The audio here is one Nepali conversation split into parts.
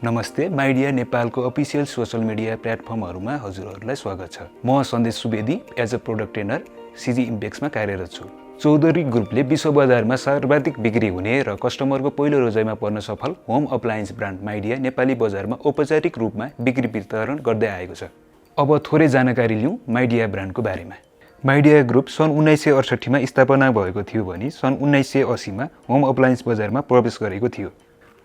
नमस्ते, माइडिया नेपालको अफिसियल सोशल मिडिया प्लेटफर्महरुमा हजुरहरुलाई स्वागत छ। म Sandesh Subedi as a product trainer CG इम्पेक्समा कार्यरत छु। चौधरी ग्रुपले विश्व बजारमा सर्वाधिक बिक्री हुने र कस्टमरको पहिलो रोजाइमा पर्न सफल home appliance brand Midea Nepali बजारमा औपचारिक रूपमा बिक्री वितरण गर्दै आएको छ। अब थोरै जानकारी लिउँ माइडिया ब्रान्डको बारेमा। माइडिया ग्रुप सन् 1968 मा स्थापना भएको थियो भने सन् 1980 मा होम अप्लायन्स बजारमा प्रवेश गरेको थियो।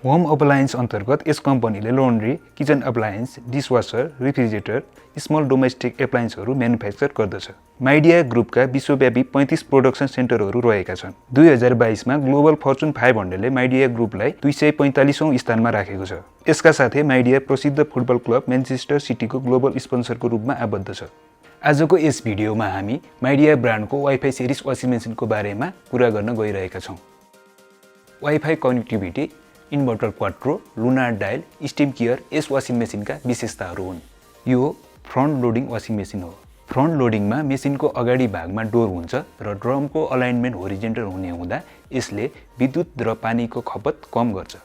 होम अप्लायन्स अन्तर्गत यस कम्पनीले laundry, kitchen appliance, dishwasher, refrigerator, small domestic एप्लायन्सहरू म्यानुफ्याक्चर गर्दछ। माइडिया ग्रुपका विश्वव्यापी 35 प्रोडक्सन सेन्टरहरू रहेका छन्। 2022 मा ग्लोबल फर्चुन 500 ले माइडिया ग्रुपलाई 245औं स्थानमा राखेको छ। यसका साथै माइडिया प्रसिद्ध फुटबल क्लब म्यानचेस्टर सिटीको ग्लोबल स्पोन्सरको रूपमा आबद्ध छ। आजको यस भिडियोमा हामी माइडिया ब्रान्डको वाइफाई सिरिज वासिङ मेसिनको बारेमा कुरा गर्न गइरहेका छौँ। Wifi connectivity, inverter quattro, lunar dial, steam care यस वासिङ मेसिनका विशेषताहरू हुन्। यो फ्रन्ट लोडिङ वासिङ मेसिन हो। फ्रन्ट लोडिङमा मेसिनको अगाडि भागमा डोर हुन्छ र ड्रमको अलाइनमेन्ट होरिजेन्टल हुने हुँदा यसले विद्युत र पानीको खपत कम गर्छ।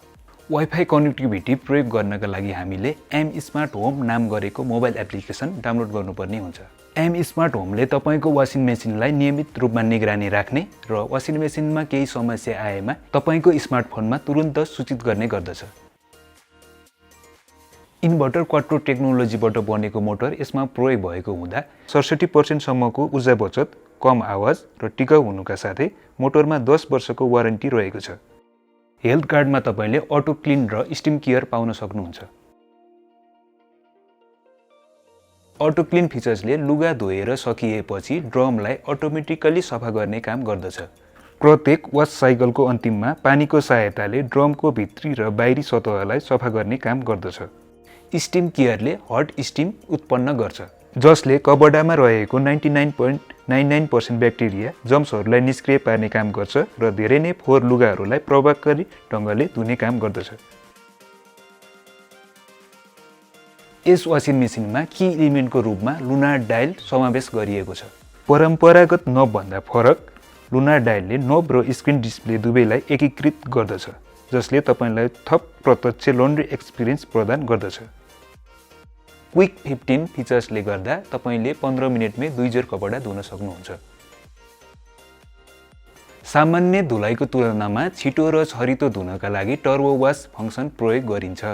वाइफाई कनेक्टिभिटी प्रयोग गर्नका लागि हामीले एम स्मार्ट होम नाम गरेको मोबाइल एप्लिकेसन डाउनलोड गर्नुपर्ने हुन्छ। एम स्मार्ट होमले तपाईको वासिङ मेसिनलाई नियमित रूपमा निगरानी राख्ने र वासिङ मेसिनमा केही समस्या आएमा तपाईको स्मार्टफोनमा तुरुन्त सूचित गर्ने गर्दछ। इन्भर्टर क्वाट्रो टेक्नोलोजीबाट बनेको मोटर यसमा प्रयोग भएको हुँदा 67% सम्मको ऊर्जा बचत, कम आवाज र टिकाउ हुनुका साथै मोटरमा 10 वर्षको वारेन्टी रहेको छ। हेल्थ कार्डमा तपाईले अटो क्लिन र स्टिम केयर पाउन सक्नुहुन्छ। अटो क्लिन फिचर्सले लुगा धोएर सकिएपछि ड्रमलाई अटोमेटिकली सफा गर्ने काम गर्दछ। प्रत्येक वास साइकलको अन्तिममा पानीको सहायताले ड्रमको भित्री र बाहिरी सतहलाई सफा गर्ने काम गर्दछ। स्टिम केयरले हट स्टिम उत्पन्न गर्छ, जसले कपडामा रहेको 99.99% ब्याक्टेरिया जम्सहरूलाई निष्क्रिय पार्ने काम गर्छ र धेरै नै फोहोर लुगाहरूलाई प्रभावकारी ढङ्गले धुने काम गर्दछ। यस वासिङ मेसिनमा की एलिमेन्टको रूपमा लुनार डायल समावेश गरिएको छ। परम्परागत नबभन्दा फरक लुनार डायलले नब र स्क्रिन डिस्प्ले दुवैलाई एकीकृत गर्दछ, जसले तपाईलाई थप प्रत्यक्ष लन्ड्री एक्सपिरियन्स प्रदान गर्दछ। क्विक 15 फिचर्सले गर्दा तपाईले 15 मिनेटमै 2 जोर कपडा धुन सक्नुहुन्छ। सामान्य धुलाइको तुलनामा छिटो र छरितो धुनका लागि टर्बो वास फङ्सन प्रयोग गरिन्छ।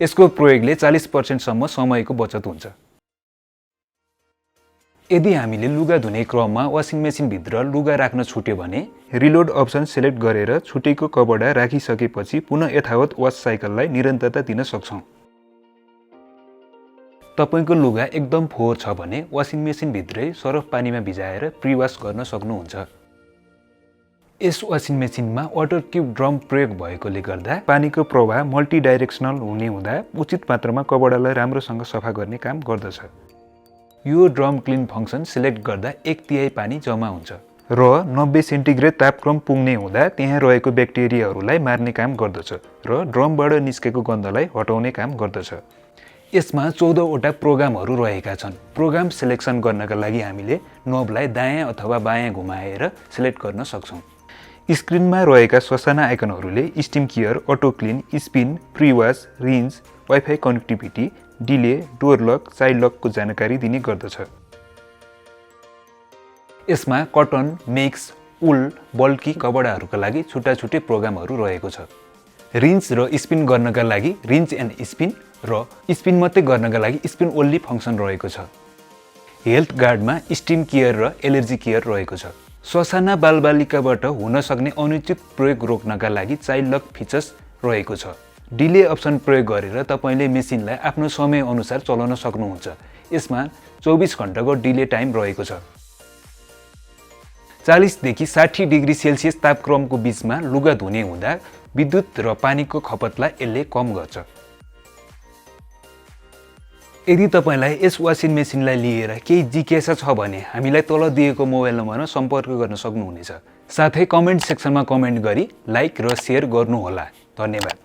यसको प्रयोगले 40% सम्म समयको बचत हुन्छ। यदि हामीले लुगा धुने क्रममा वासिङ मेसिन भित्र लुगा राख्न छुट्यो भने रिलोड अप्सन सेलेक्ट गरेर छुटेको कपडा राखिसकेपछि पुनः यथावत वास साइकललाई निरन्तरता दिन सक्छौं। तपाईको लुगा एकदम फोहोर छ भने वासिङ मेसिन भित्रै सरफ पानीमा भिजाएर प्रिवास गर्न सक्नुहुन्छ। यस वासिङ मेसिनमा वाटर ट्युब ड्रम प्रयोग भएकोले गर्दा पानीको प्रवाह मल्टी डाइरेक्सनल हुने हुँदा उचित मात्रामा कपडालाई राम्रोसँग सफा गर्ने काम गर्दछ। यो ड्रम क्लिन फङ्सन सिलेक्ट गर्दा 1/3 पानी जम्मा हुन्छ र 90 सेन्टिग्रेड तापक्रम पुग्ने हुँदा त्यहाँ रहेको ब्याक्टेरियाहरूलाई मार्ने काम गर्दछ र ड्रमबाट निस्केको गन्धलाई हटाउने काम गर्दछ। यसमा 14 वटा प्रोग्रामहरू रहेका छन्। प्रोग्राम सिलेक्सन गर्नका लागि हामीले नबलाई दायाँ अथवा बायाँ घुमाएर सिलेक्ट गर्न सक्छौं। स्क्रिनमा रहेका ससाना आइकनहरूले steam care, auto clean, spin, prewash, rinse, wifi connectivity, delay, door lock, child लकको जानकारी दिने गर्दछ। यसमा कटन, मिक्स, उल, बल्की कपडाहरूका लागि छुट्टा-छुट्टै प्रोग्रामहरू रहेको छ। रिन्स र स्पिन गर्नका लागि रिन्स एन्ड स्पिन र स्पिन मात्रै गर्नका लागि स्पिन ओन्ली फङ्सन रहेको छ। हेल्थ गार्डमा स्टिम केयर र एलर्जी केयर रहेको छ। ससाना बालबालिकाबाट हुन सक्ने अनुचित प्रयोग रोक्नका लागि चाइल्ड लक फिचर्स रहेको छ। डिले अप्सन प्रयोग गरेर तपाईले मेसिनलाई आफ्नो समय अनुसार चलाउन सक्नुहुन्छ। यसमा 24 घण्टाको डिले टाइम रहेको छ। 40 देखि 60 डिग्री सेल्सियस तापक्रमको बीचमा लुगा धुने हुँदा विद्युत र पानीको खपतलाई यसले कम गर्छ। यदि तपाईलाई यस वासिङ मेसिनलाई लिएर केही जिज्ञासा छ भने हामीलाई तल दिएको मोबाइल नम्बरमा सम्पर्क गर्न सक्नुहुनेछ। साथै कमेन्ट सेक्सनमा कमेन्ट गरी लाइक र शेयर गर्नुहोला। धन्यवाद।